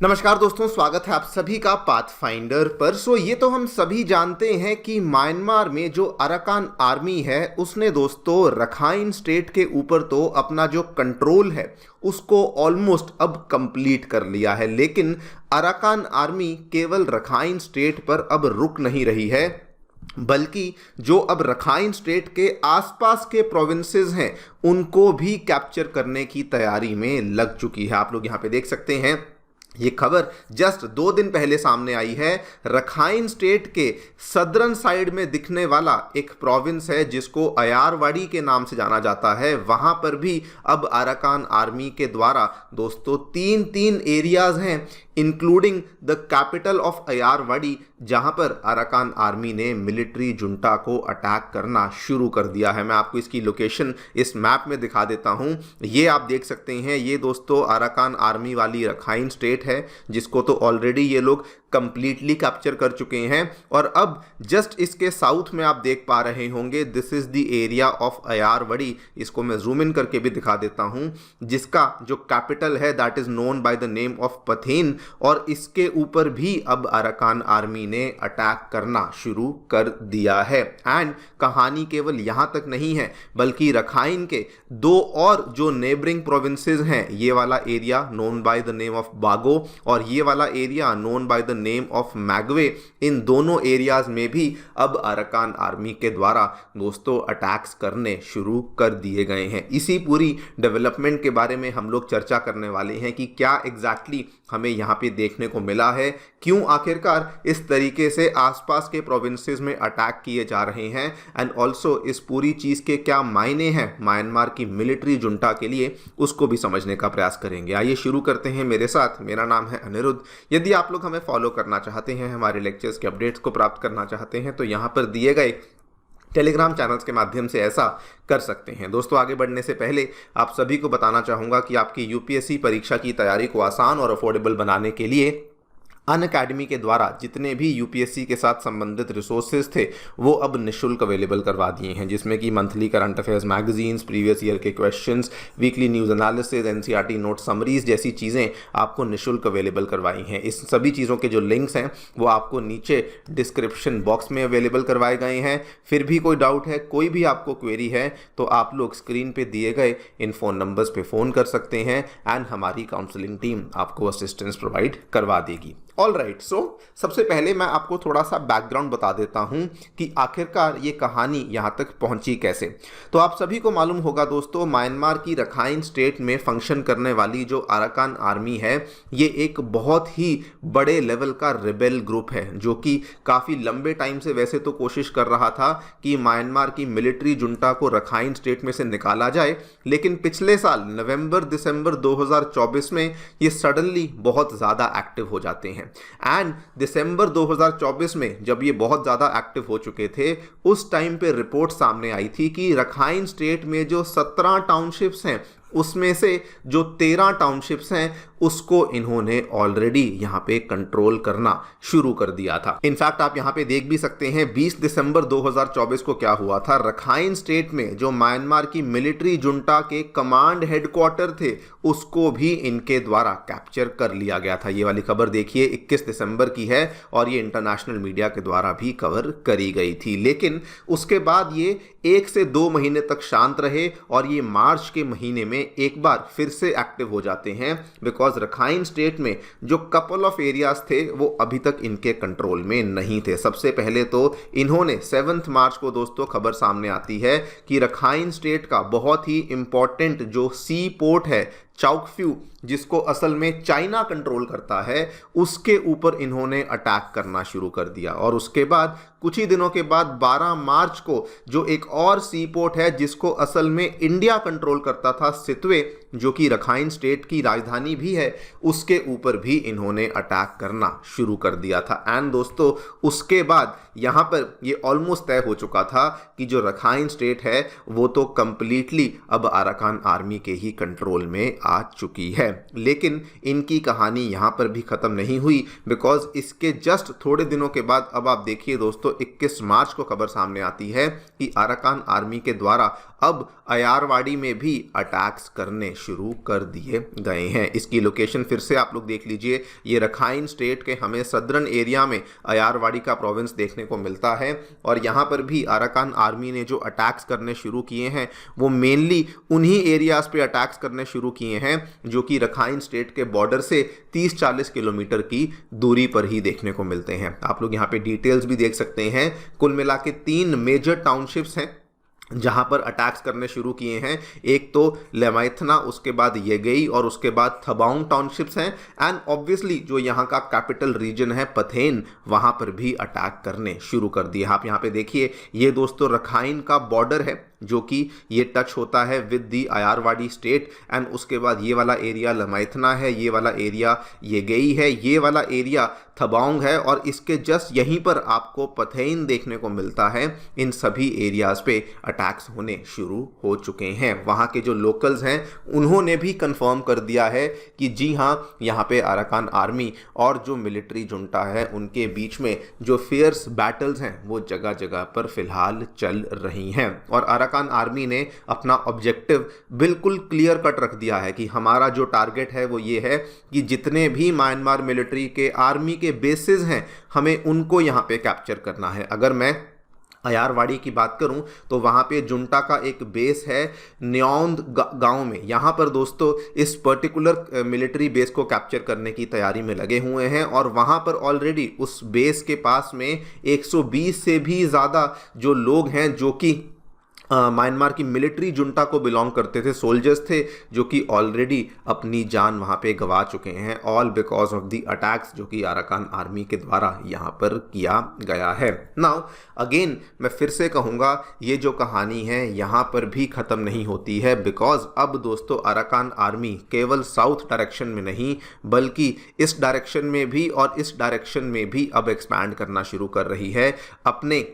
नमस्कार दोस्तों, स्वागत है आप सभी का पाथफाइंडर पर। ये तो हम सभी जानते हैं कि म्यांमार में जो अराकान आर्मी है उसने दोस्तों रखाइन स्टेट के ऊपर तो अपना जो कंट्रोल है उसको ऑलमोस्ट अब कंप्लीट कर लिया है। लेकिन अराकान आर्मी केवल रखाइन स्टेट पर अब रुक नहीं रही है, बल्कि जो अब रखाइन स्टेट के आसपास के प्रोविंसेस हैं उनको भी कैप्चर करने की तैयारी में लग चुकी है। आप लोग यहाँ पे देख सकते हैं, ये खबर जस्ट 2 दिन पहले सामने आई है। रखाइन स्टेट के सदर्न साइड में दिखने वाला एक प्रोविंस है जिसको अयारवाड़ी के नाम से जाना जाता है, वहां पर भी अब अराकान आर्मी के द्वारा दोस्तों तीन एरियाज हैं, इंक्लूडिंग द कैपिटल ऑफ अयारवाड़ी, जहां पर अराकान आर्मी ने मिलिट्री जुंटा को अटैक करना शुरू कर दिया है। मैं आपको इसकी लोकेशन इस मैप में दिखा देता हूं। ये आप देख सकते हैं, ये दोस्तों अराकान आर्मी वाली रखाइन स्टेट है जिसको तो ऑलरेडी ये लोग कंप्लीटली कैप्चर कर चुके हैं। और अब जस्ट इसके साउथ में आप देख पा रहे होंगे, this is the area of Ayeyarwady. इसको मैं जूम इन करके भी दिखा देता हूं, जिसका जो कैपिटल है that is known by the name of Pathein. और इसके ऊपर भी अब अराकान आर्मी ने अटैक करना शुरू कर दिया है। एंड कहानी केवल यहां तक नहीं है, बल्कि रखाइन के 2 और जो नेबरिंग प्रोविंसेस हैं, ये वाला area known by the name of Bago और ये वाला area known by the name of Magway, इन दोनों एरियाज में भी अब अराकान आर्मी के द्वारा दोस्तों अटैक्स करने शुरू कर दिए गए हैं। इसी पूरी डेवलपमेंट के बारे में हम लोग चर्चा करने वाले हैं कि क्या एग्जैक्टली हमें यहाँ पे देखने को मिला है, क्यों आखिरकार इस तरीके से आसपास के प्रोविंसेस में अटैक किए जा रहे हैं, एंड ऑल्सो इस पूरी चीज़ के क्या मायने हैं म्यांमार की मिलिट्री जुंटा के लिए, उसको भी समझने का प्रयास करेंगे। आइए शुरू करते हैं मेरे साथ। मेरा नाम है अनिरुद्ध। यदि आप लोग हमें फॉलो करना चाहते हैं, हमारे लेक्चर्स के अपडेट्स को प्राप्त करना चाहते हैं, तो यहाँ पर दिए गए टेलीग्राम चैनल्स के माध्यम से ऐसा कर सकते हैं। दोस्तों आगे बढ़ने से पहले आप सभी को बताना चाहूँगा कि आपकी यूपीएससी परीक्षा की तैयारी को आसान और अफोर्डेबल बनाने के लिए अनअकैडमी के द्वारा जितने भी यूपीएससी के साथ संबंधित रिसोर्सेज थे वो अब निःशुल्क अवेलेबल करवा दिए हैं, जिसमें कि monthly current affairs magazines, previous year के questions, weekly news analysis, NCERT note summaries जैसी चीज़ें आपको निःशुल्क अवेलेबल करवाई हैं। इस सभी चीज़ों के जो लिंक्स हैं वो आपको नीचे डिस्क्रिप्शन बॉक्स में अवेलेबल करवाए गए हैं। फिर भी कोई डाउट है, कोई भी आपको क्वेरी है, तो आप लोग स्क्रीन पर दिए गए इन फ़ोन नंबर्स पर फ़ोन कर सकते हैं एंड हमारी काउंसलिंग टीम आपको असिस्टेंस प्रोवाइड करवा देगी। ऑल राइट, सो सबसे पहले मैं आपको थोड़ा सा बैकग्राउंड बता देता हूं कि आखिरकार ये कहानी यहां तक पहुंची कैसे। तो आप सभी को मालूम होगा दोस्तों, म्यांमार की रखाइन स्टेट में फंक्शन करने वाली जो अराकान आर्मी है, ये एक बहुत ही बड़े लेवल का रिबेल ग्रुप है जो कि काफ़ी लंबे टाइम से वैसे तो कोशिश कर रहा था कि म्यांमार की मिलिट्री जुंटा को रखाइन स्टेट में से निकाला जाए, लेकिन पिछले साल नवंबर दिसंबर 2024 में ये सडनली बहुत ज़्यादा एक्टिव हो जाते हैं। एंड दिसंबर 2024 में जब ये बहुत ज़्यादा एक्टिव हो चुके थे, उस टाइम पे रिपोर्ट सामने आई थी कि रखाइन स्टेट में जो 17 टाउनशिप्स हैं उसमें से जो 13 टाउनशिप्स हैं उसको इन्होंने ऑलरेडी यहाँ पे कंट्रोल करना शुरू कर दिया था। इनफैक्ट आप यहाँ पे देख भी सकते हैं 20 दिसंबर 2024 को क्या हुआ था। रखाइन स्टेट में जो म्यांमार की मिलिट्री जुंटा के कमांड हेडक्वार्टर थे उसको भी इनके द्वारा कैप्चर कर लिया गया था। ये वाली खबर देखिए 21 दिसंबर की है और ये इंटरनेशनल मीडिया के द्वारा भी कवर करी गई थी। लेकिन उसके बाद ये 1 से 2 महीने तक शांत रहे और ये मार्च के महीने में एक बार फिर से एक्टिव हो जाते हैं, बिकॉज रखाइन स्टेट में जो कपल ऑफ एरियाज थे वो अभी तक इनके कंट्रोल में नहीं थे। सबसे पहले तो इन्होंने 7 मार्च को दोस्तों खबर सामने आती है कि रखाइन स्टेट का बहुत ही इंपॉर्टेंट जो सी पोर्ट है चाउकफ्यू, जिसको असल में चाइना कंट्रोल करता है, उसके ऊपर इन्होंने अटैक करना शुरू कर दिया। और उसके बाद कुछ ही दिनों के बाद 12 मार्च को जो एक और सी पोर्ट है जिसको असल में इंडिया कंट्रोल करता था, सितवे, जो कि रखाइन स्टेट की राजधानी भी है, उसके ऊपर भी इन्होंने अटैक करना शुरू कर दिया था। एंड दोस्तों उसके बाद यहाँ पर ये ऑलमोस्ट तय हो चुका था कि जो रखाइन स्टेट है वो तो कंप्लीटली अब अराकान आर्मी के ही कंट्रोल में आ चुकी है। लेकिन इनकी कहानी यहाँ पर भी ख़त्म नहीं हुई, बिकॉज इसके जस्ट थोड़े दिनों के बाद अब आप देखिए दोस्तों 21 मार्च को खबर सामने आती है कि अराकान आर्मी के द्वारा अब अयारवाड़ी में भी अटैक्स करने शुरू कर दिए गए हैं। इसकी लोकेशन फिर से आप लोग देख लीजिए, ये रखाइन स्टेट के हमें सदर्न एरिया में अयारवाड़ी का प्रोविंस देखने को मिलता है। और यहाँ पर भी अराकान आर्मी ने जो अटैक्स करने शुरू किए हैं वो मेनली उन्हीं एरियाज पे अटैक्स करने शुरू किए हैं जो कि रखाइन स्टेट के बॉर्डर से 30-40 किलोमीटर की दूरी पर ही देखने को मिलते हैं। आप लोग यहाँ पे डिटेल्स भी देख सकते हैं। कुल मिला के 3 मेजर टाउनशिप्स हैं जहां पर अटैक्स करने शुरू किए हैं। एक तो लेमाइथना, उसके बाद येगई और उसके बाद थबाउंग टाउनशिप्स हैं। एंड ऑब्वियसली जो यहाँ का कैपिटल रीजन है पथेन, वहां पर भी अटैक करने शुरू कर दिए। आप यहाँ पे देखिए, ये दोस्तों रखाइन का बॉर्डर है जो कि ये टच होता है विद दी अयारवाड़ी स्टेट। एंड उसके बाद ये वाला एरिया लमाइथना है, ये वाला एरिया येगई है, ये वाला एरिया थबाउंग है और इसके जस्ट यहीं पर आपको पथेन देखने को मिलता है। इन सभी एरियाज पे अटैक्स होने शुरू हो चुके हैं। वहाँ के जो लोकल्स हैं उन्होंने भी कंफर्म कर दिया है कि जी हाँ, यहाँ पे अराकान आर्मी और जो मिलिट्री जुंटा है उनके बीच में जो फियर्स बैटल्स हैं वो जगह जगह पर फिलहाल चल रही हैं। और अराकान आर्मी ने अपना ऑब्जेक्टिव बिल्कुल क्लियर कट रख दिया है कि हमारा जो टारगेट है वो ये है कि जितने भी म्यांमार मिलिट्री के आर्मी के बेसिस हैं हमें उनको यहाँ पे कैप्चर करना है। अगर मैं अयारवाड़ी की बात करूं तो वहां पे जुंटा का एक बेस है न्योंद गांव में। यहां पर दोस्तों इस पर्टिकुलर मिलिट्री बेस को कैप्चर करने की तैयारी में लगे हुए हैं और वहां पर ऑलरेडी उस बेस के पास में 120 से भी ज़्यादा जो लोग हैं जो कि म्यांमार की मिलिट्री जुंटा को बिलोंग करते थे, सोल्जर्स थे, जो कि ऑलरेडी अपनी जान वहाँ पे गंवा चुके हैं, all because of the attacks जो कि अराकान आर्मी के द्वारा यहाँ पर किया गया है। नाउ अगेन मैं फिर से कहूँगा, ये जो कहानी है यहाँ पर भी ख़त्म नहीं होती है, बिकॉज अब दोस्तों अराकान आर्मी केवल साउथ डायरेक्शन में नहीं बल्कि इस डायरेक्शन में भी और इस डायरेक्शन में भी अब एक्सपैंड करना शुरू कर रही है। अपने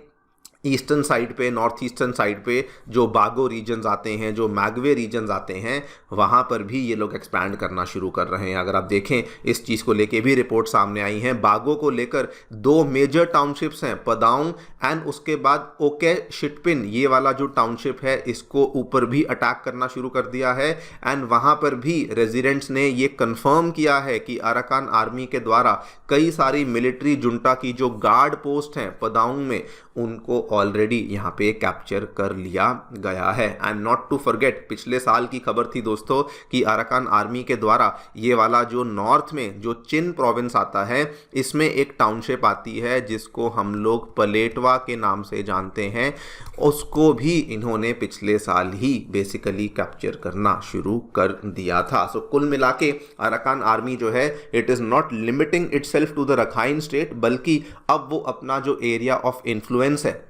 ईस्टर्न साइड पे, नॉर्थ ईस्टर्न साइड पे जो बागो रीजन्स आते हैं, जो मैगवे रीजन्स आते हैं, वहाँ पर भी ये लोग एक्सपैंड करना शुरू कर रहे हैं। अगर आप देखें इस चीज़ को लेके भी रिपोर्ट सामने आई हैं। बागो को लेकर 2 मेजर टाउनशिप्स हैं, पदाऊं एंड उसके बाद ओके शिटपिन, ये वाला जो टाउनशिप है इसको ऊपर भी अटैक करना शुरू कर दिया है। एंड वहाँ पर भी रेजिडेंट्स ने ये कन्फर्म किया है कि अराकान आर्मी के द्वारा कई सारी मिलिट्री जुंटा की जो गार्ड पोस्ट हैं पदाऊं में, उनको ऑलरेडी यहाँ पे कैप्चर कर लिया गया है। एंड नॉट टू फॉरगेट, पिछले साल की खबर थी दोस्तों कि अराकान आर्मी के द्वारा ये वाला जो नॉर्थ में जो चिन प्रोविंस आता है, इसमें एक टाउनशिप आती है जिसको हम लोग पलेटवा के नाम से जानते हैं, उसको भी इन्होंने पिछले साल ही बेसिकली कैप्चर करना शुरू कर दिया था। सो कुल मिला के अराकान आर्मी जो है, it is not limiting itself to the Rakhine state, बल्कि अब वो अपना जो एरिया ऑफ इन्फ्लुएंस है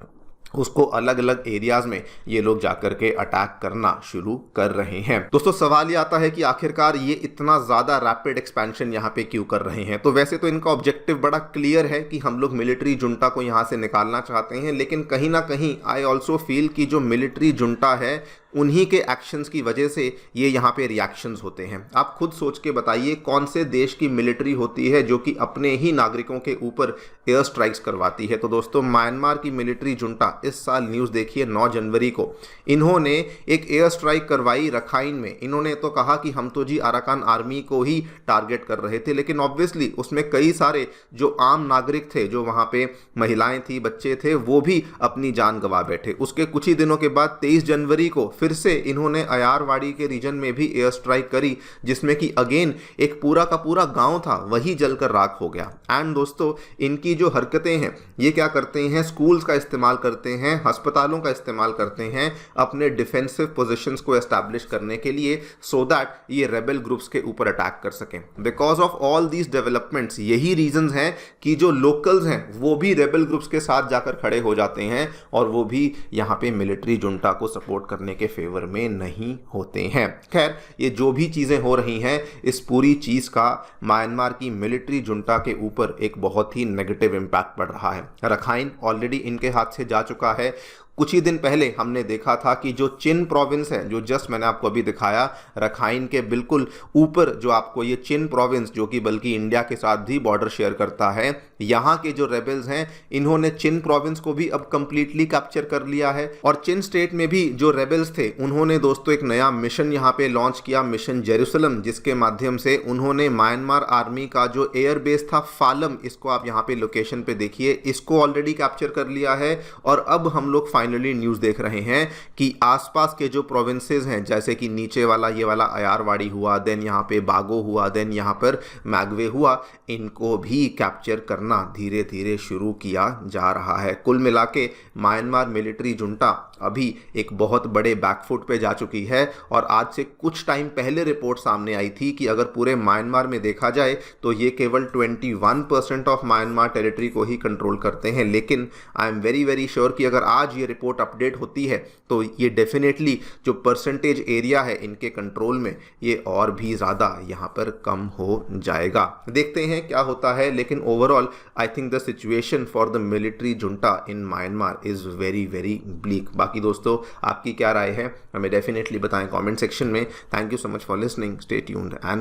उसको अलग अलग एरियाज में ये लोग जाकर के अटैक करना शुरू कर रहे हैं। दोस्तों सवाल ये आता है कि आखिरकार ये इतना ज़्यादा रैपिड एक्सपेंशन यहाँ पे क्यों कर रहे हैं। तो वैसे तो इनका ऑब्जेक्टिव बड़ा क्लियर है कि हम लोग मिलिट्री जुंटा को यहाँ से निकालना चाहते हैं, लेकिन कहीं ना कहीं आई ऑल्सो फील कि जो मिलिट्री जुंटा है उन्हीं के एक्शंस की वजह से ये यहाँ पे रिएक्शंस होते हैं। आप खुद सोच के बताइए कौन से देश की मिलिट्री होती है जो कि अपने ही नागरिकों के ऊपर एयर स्ट्राइक्स करवाती है। तो दोस्तों म्यांमार की मिलिट्री जुंटा इस साल न्यूज़ देखिए 9 जनवरी को इन्होंने एक एयर स्ट्राइक करवाई रखाइन में। इन्होंने तो कहा कि हम तो जी अराकान आर्मी को ही टारगेट कर रहे थे, लेकिन ऑब्वियसली उसमें कई सारे जो आम नागरिक थे, जो वहाँ पे महिलाएं थी, बच्चे थे, वो भी अपनी जान गंवा बैठे। उसके कुछ ही दिनों के बाद 23 जनवरी को फिर से इन्होंने अयारवाड़ी के रीजन में भी एयर स्ट्राइक करी, जिसमें कि अगेन एक पूरा का पूरा गांव था वही जलकर राख हो गया। एंड दोस्तों इनकी जो हरकतें हैं, ये क्या करते हैं, स्कूल्स का इस्तेमाल करते हैं, अस्पतालों का इस्तेमाल करते हैं अपने डिफेंसिव पोजीशंस को एस्टैब्लिश करने के लिए, सो दैट ये रेबल ग्रुप्स के ऊपर अटैक कर सकें। Because of all these developments, यही रीजंस हैं कि जो लोकल्स हैं वो भी रेबल ग्रुप्स के साथ जाकर खड़े हो जाते हैं और वो भी यहाँ पे मिलिट्री जुंटा को सपोर्ट करने के फेवर में नहीं होते हैं। खैर, ये जो भी चीज़ें हो रही हैं, इस पूरी चीज़ का म्यांमार की मिलिट्री जुंटा के ऊपर एक बहुत ही नेगेटिव इम्पैक्ट पड़ रहा है। रखाइन ऑलरेडी इनके हाथ से जा चुका है। कुछ ही दिन पहले हमने देखा था कि जो चिन प्रोविंस है, जो जस्ट मैंने आपको अभी दिखाया, रखाइन के बिल्कुल ऊपर जो आपको ये चिन प्रोविंस, जो कि बल्कि इंडिया के साथ भी बॉर्डर शेयर करता है, यहाँ के जो रेबल्स हैं इन्होंने चिन प्रोविंस को भी अब कंप्लीटली कैप्चर कर लिया है। और चिन स्टेट में भी जो रेबल्स थे उन्होंने दोस्तों एक नया मिशन यहाँ पे लॉन्च किया, मिशन जेरूसलम, जिसके माध्यम से उन्होंने म्यांमार आर्मी का जो एयर बेस था फालम, इसको आप यहाँ पे लोकेशन पे देखिए, इसको ऑलरेडी कैप्चर कर लिया है। और अब हम लोग फाइनली न्यूज़ देख रहे हैं कि आसपास के जो प्रोविंसेस हैं, जैसे कि नीचे वाला ये वाला अयारवाड़ी हुआ, देन यहाँ पे बागो हुआ, देन यहाँ पर मैगवे हुआ, इनको भी कैप्चर करना धीरे धीरे शुरू किया जा रहा है। कुल मिला के म्यांमार मिलिट्री जुंटा अभी एक बहुत बड़े बैकफुट पे जा चुकी है। और आज से कुछ टाइम पहले रिपोर्ट सामने आई थी कि अगर पूरे म्यांमार में देखा जाए तो ये केवल 21% ऑफ म्यांमार टेरिटरी को ही कंट्रोल करते हैं। लेकिन I am very very sure कि अगर आज ये रिपोर्ट अपडेट होती है तो ये डेफिनेटली जो परसेंटेज एरिया है इनके कंट्रोल में, ये और भी ज़्यादा यहाँ पर कम हो जाएगा। देखते हैं क्या होता है। लेकिन overall I think the situation for the military junta in Myanmar is very very bleak. बाकी दोस्तों आपकी क्या राय है हमें डेफिनेटली बताएं कमेंट सेक्शन में। Thank you so much for listening, stay tuned and